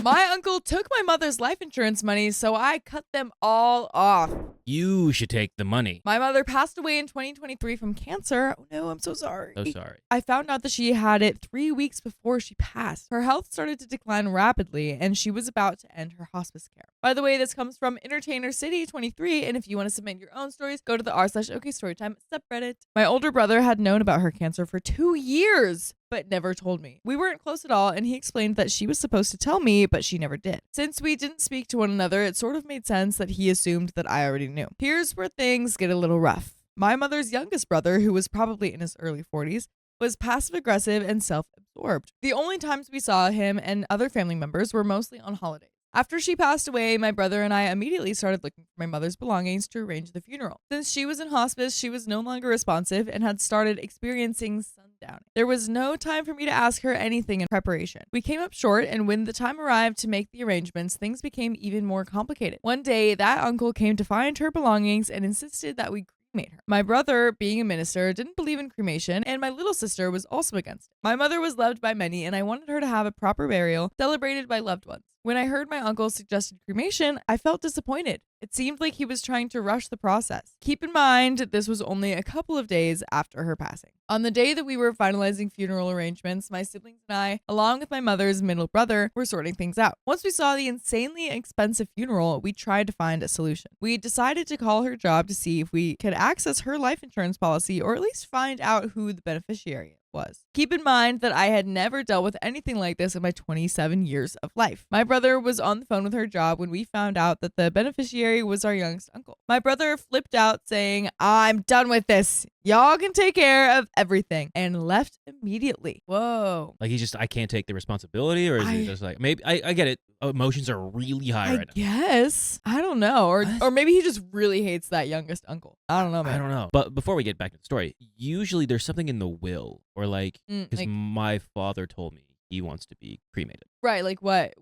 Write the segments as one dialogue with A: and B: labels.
A: My uncle took my mother's life insurance money, so I cut them all off.
B: You should take the money.
A: My mother passed away in 2023 from cancer. Oh no, I'm so sorry.
B: So sorry.
A: I found out that she had it 3 weeks before she passed. Her health started to decline rapidly, and she was about to end her hospice care. By the way, this comes from Entertainer City 23, and if you want to submit your own stories, go to the r/OKStorytime subreddit. My older brother had known about her cancer for 2 years, but never told me. We weren't close at all, and he explained that she was supposed to tell me, but she never did. Since we didn't speak to one another, it sort of made sense that he assumed that I already knew. Here's where things get a little rough. My mother's youngest brother, who was probably in his early 40s, was passive-aggressive and self-absorbed. The only times we saw him and other family members were mostly on holidays. After she passed away, my brother and I immediately started looking for my mother's belongings to arrange the funeral. Since she was in hospice, she was no longer responsive and had started experiencing sundowning. There was no time for me to ask her anything in preparation. We came up short, and when the time arrived to make the arrangements, things became even more complicated. One day, that uncle came to find her belongings and insisted that we cremate her. My brother, being a minister, didn't believe in cremation, and my little sister was also against it. My mother was loved by many, and I wanted her to have a proper burial celebrated by loved ones. When I heard my uncle suggested cremation, I felt disappointed. It seemed like he was trying to rush the process. Keep in mind, this was only a couple of days after her passing. On the day that we were finalizing funeral arrangements, my siblings and I, along with my mother's middle brother, were sorting things out. Once we saw the insanely expensive funeral, we tried to find a solution. We decided to call her job to see if we could access her life insurance policy or at least find out who the beneficiary was. Keep in mind that I had never dealt with anything like this in my 27 years of life. My brother was on the phone with her job when we found out that the beneficiary was our youngest uncle. My brother flipped out saying, "I'm done with this. Y'all can take care of everything," and left immediately. Whoa.
B: Like I can't take the responsibility, or is he just like, maybe, I get it. Emotions are really high right now.
A: Yes. I don't know. Or maybe he just really hates that youngest uncle. I don't know, man.
B: I don't know. But before we get back to the story, usually there's something in the will, or because my father told me he wants to be cremated.
A: Right, like what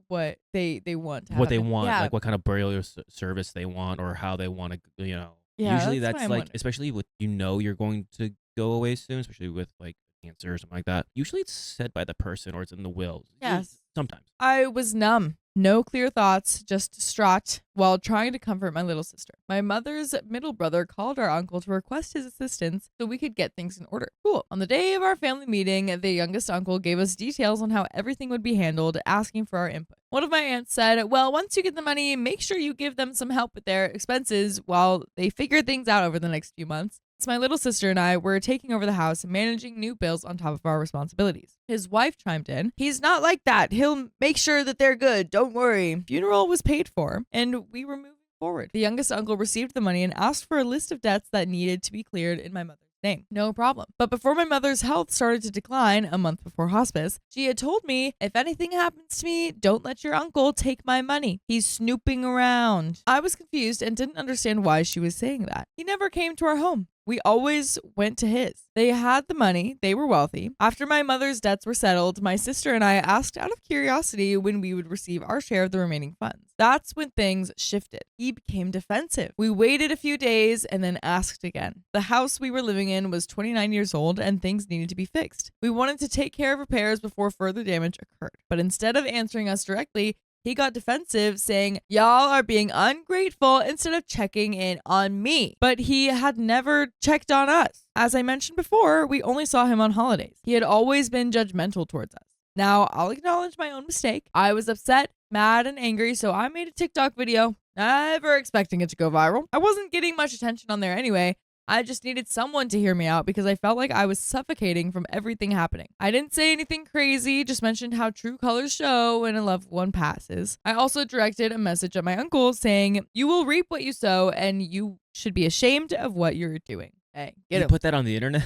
A: they want to have.
B: What they want,
A: yeah.
B: like what kind of burial service they want, or how they want to,
A: Yeah,
B: usually that's like,
A: wondering.
B: especially with, you're going to go away soon, especially with like cancer or something like that. Usually it's said by the person, or it's in the will.
A: Yes.
B: Sometimes.
A: I was numb. No clear thoughts, just distraught while trying to comfort my little sister. My mother's middle brother called our uncle to request his assistance so we could get things in order. Cool. On the day of our family meeting, the youngest uncle gave us details on how everything would be handled, asking for our input. One of my aunts said, "Well, once you get the money, make sure you give them some help with their expenses while they figure things out over the next few months." So my little sister and I were taking over the house and managing new bills on top of our responsibilities. His wife chimed in, "He's not like that. He'll make sure that they're good. Don't worry." Funeral was paid for, and we were moving forward. The youngest uncle received the money and asked for a list of debts that needed to be cleared in my mother's name. No problem. But before my mother's health started to decline a month before hospice, she had told me, "If anything happens to me, don't let your uncle take my money. He's snooping around." I was confused and didn't understand why she was saying that. He never came to our home. We always went to his. They had the money. They were wealthy. After my mother's debts were settled, my sister and I asked out of curiosity when we would receive our share of the remaining funds. That's when things shifted. He became defensive. We waited a few days and then asked again. The house we were living in was 29 years old and things needed to be fixed. We wanted to take care of repairs before further damage occurred. But instead of answering us directly, he got defensive, saying, "Y'all are being ungrateful instead of checking in on me." But he had never checked on us. As I mentioned before, we only saw him on holidays. He had always been judgmental towards us. Now, I'll acknowledge my own mistake. I was upset, mad, and angry, so I made a TikTok video, never expecting it to go viral. I wasn't getting much attention on there anyway. I just needed someone to hear me out because I felt like I was suffocating from everything happening. I didn't say anything crazy, just mentioned how true colors show when a loved one passes. I also directed a message at my uncle saying, "You will reap what you sow and you should be ashamed of what you're doing." Hey,
B: You put that on the internet?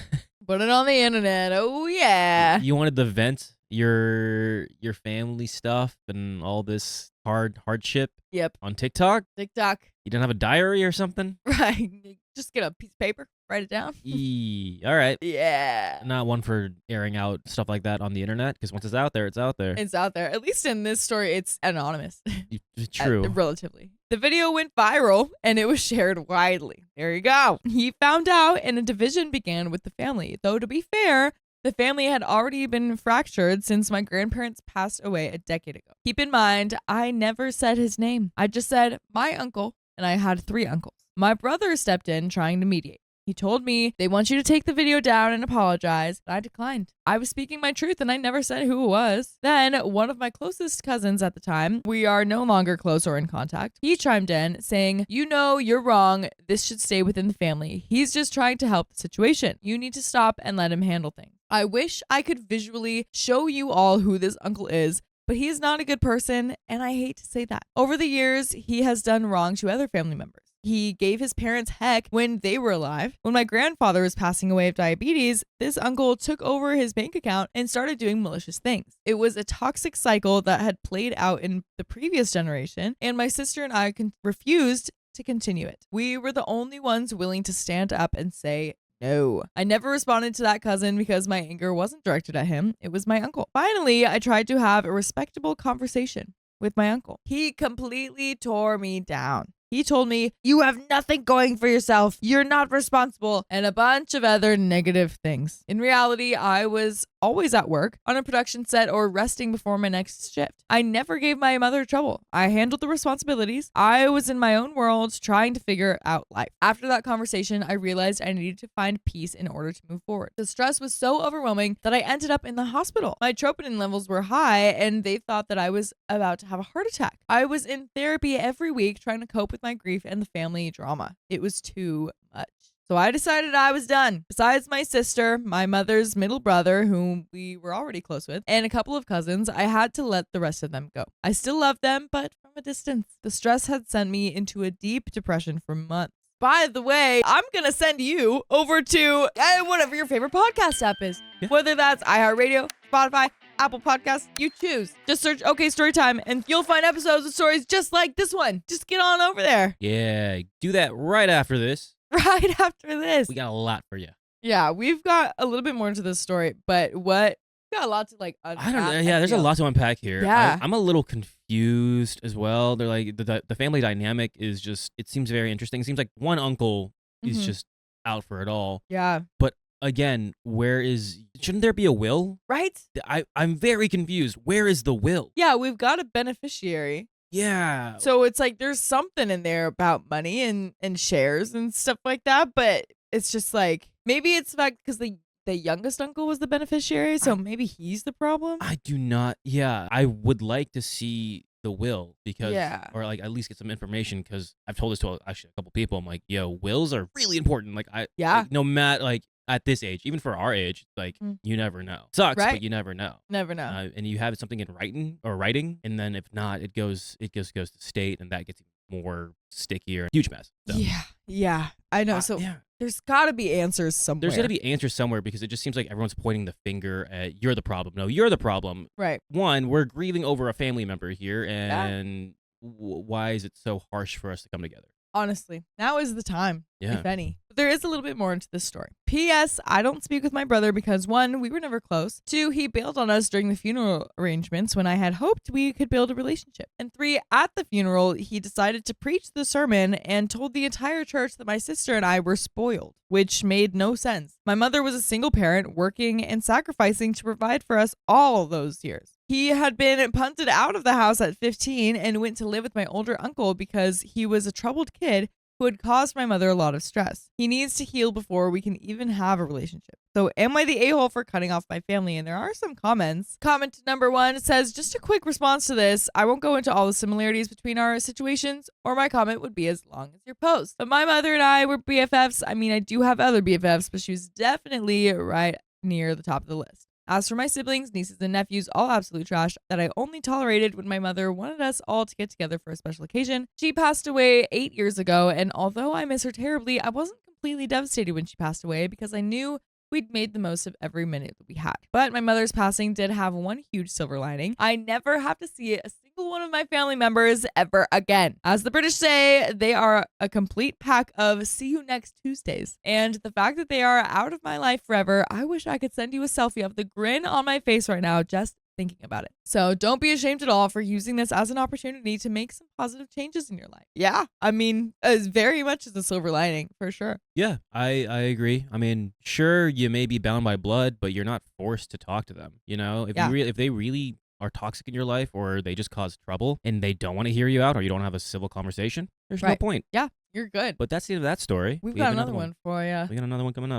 A: Put it on the internet. Oh, yeah.
B: You wanted to vent your family stuff and all this hardship
A: Yep.
B: on TikTok?
A: TikTok.
B: You didn't have a diary or something?
A: Right. Just get a piece of paper, write it down.
B: All right.
A: Yeah.
B: Not one for airing out stuff like that on the internet, because once it's out there, it's out there.
A: It's out there. At least in this story, it's anonymous.
B: True.
A: Relatively. The video went viral and it was shared widely. There you go. He found out and a division began with the family. Though to be fair, The family had already been fractured since my grandparents passed away a decade ago. Keep in mind, I never said his name. I just said my uncle, and I had 3 uncles. My brother stepped in trying to mediate. He told me, they want you to take the video down and apologize, but I declined. I was speaking my truth and I never said who it was. Then one of my closest cousins at the time, we are no longer close or in contact, he chimed in saying, you know, you're wrong. This should stay within the family. He's just trying to help the situation. You need to stop and let him handle things. I wish I could visually show you all who this uncle is, but he is not a good person, and I hate to say that. Over the years, he has done wrong to other family members. He gave his parents heck when they were alive. When my grandfather was passing away of diabetes, this uncle took over his bank account and started doing malicious things. It was a toxic cycle that had played out in the previous generation, and my sister and I refused to continue it. We were the only ones willing to stand up and say, no. I never responded to that cousin because my anger wasn't directed at him. It was my uncle. Finally, I tried to have a respectable conversation with my uncle. He completely tore me down. He told me, you have nothing going for yourself. You're not responsible, and a bunch of other negative things. In reality, I was always at work, on a production set, or resting before my next shift. I never gave my mother trouble. I handled the responsibilities. I was in my own world trying to figure out life. After that conversation, I realized I needed to find peace in order to move forward. The stress was so overwhelming that I ended up in the hospital. My troponin levels were high, and they thought that I was about to have a heart attack. I was in therapy every week trying to cope with my grief and the family drama. It was too much. So I decided I was done. Besides my sister, my mother's middle brother, whom we were already close with, and a couple of cousins, I had to let the rest of them go. I still loved them, but from a distance. The stress had sent me into a deep depression for months. By the way, I'm going to send you over to whatever your favorite podcast app is. Yeah. Whether that's iHeartRadio, Spotify, Apple Podcasts, you choose. Just search OK Storytime and you'll find episodes of stories just like this one. Just get on over there.
B: Yeah, do that right after this.
A: Right after this.
B: We got a lot for you.
A: Yeah, we've got a little bit more into this story, but we got a lot to unpack.
B: I don't know. Yeah, there's a lot to unpack here.
A: Yeah.
B: I'm a little confused as well. They're like, the family dynamic is just, it seems very interesting. It seems like one uncle is just out for it all.
A: Yeah.
B: But again, shouldn't there be a will?
A: Right?
B: I'm very confused. Where is the will?
A: Yeah, we've got a beneficiary.
B: Yeah.
A: So it's like there's something in there about money and shares and stuff like that, but it's just like maybe it's like because the youngest uncle was the beneficiary, so maybe he's the problem.
B: I do not. Yeah, I would like to see the will because, or like at least get some information because I've told this to actually a couple people. I'm like, yo, wills are really important. Like like, no matter like. At this age, even for our age, like you never know. Sucks, right? But you never know.
A: Never know.
B: And you have something in writing, and then if not, it goes to state, and that gets more stickier. Huge mess. So.
A: Yeah. I know. So there's got to be answers somewhere.
B: There's got to be answers somewhere because it just seems like everyone's pointing the finger at you're the problem. No, you're the problem.
A: Right.
B: One, we're grieving over a family member here, and why is it so harsh for us to come together?
A: Honestly, now is the time, if any. But there is a little bit more into this story. P.S. I don't speak with my brother because 1, we were never close. 2, he bailed on us during the funeral arrangements when I had hoped we could build a relationship. And 3, at the funeral, he decided to preach the sermon and told the entire church that my sister and I were spoiled, which made no sense. My mother was a single parent working and sacrificing to provide for us all those years. He had been punted out of the house at 15 and went to live with my older uncle because he was a troubled kid who had caused my mother a lot of stress. He needs to heal before we can even have a relationship. So am I the a-hole for cutting off my family? And there are some comments. Comment number 1 says, just a quick response to this. I won't go into all the similarities between our situations, or my comment would be as long as your post. But my mother and I were BFFs. I mean, I do have other BFFs, but she was definitely right near the top of the list. As for my siblings, nieces, and nephews, all absolute trash that I only tolerated when my mother wanted us all to get together for a special occasion. She passed away 8 years ago, and although I miss her terribly, I wasn't completely devastated when she passed away because I knew we'd made the most of every minute that we had. But my mother's passing did have one huge silver lining. I never have to see a single one of my family members ever again. As the British say, they are a complete pack of see you next Tuesdays. And the fact that they are out of my life forever, I wish I could send you a selfie of the grin on my face right now just thinking about it. So don't be ashamed at all for using this as an opportunity to make some positive changes in your life. Yeah. I mean, as very much as a silver lining, for sure.
B: Yeah, I agree. I mean, sure, you may be bound by blood, but you're not forced to talk to them. You know, if they really are toxic in your life, or they just cause trouble and they don't want to hear you out, or you don't have a civil conversation, there's no point.
A: Yeah, you're good.
B: But that's the end of that story.
A: We've got another one for you.
B: We got another one coming up.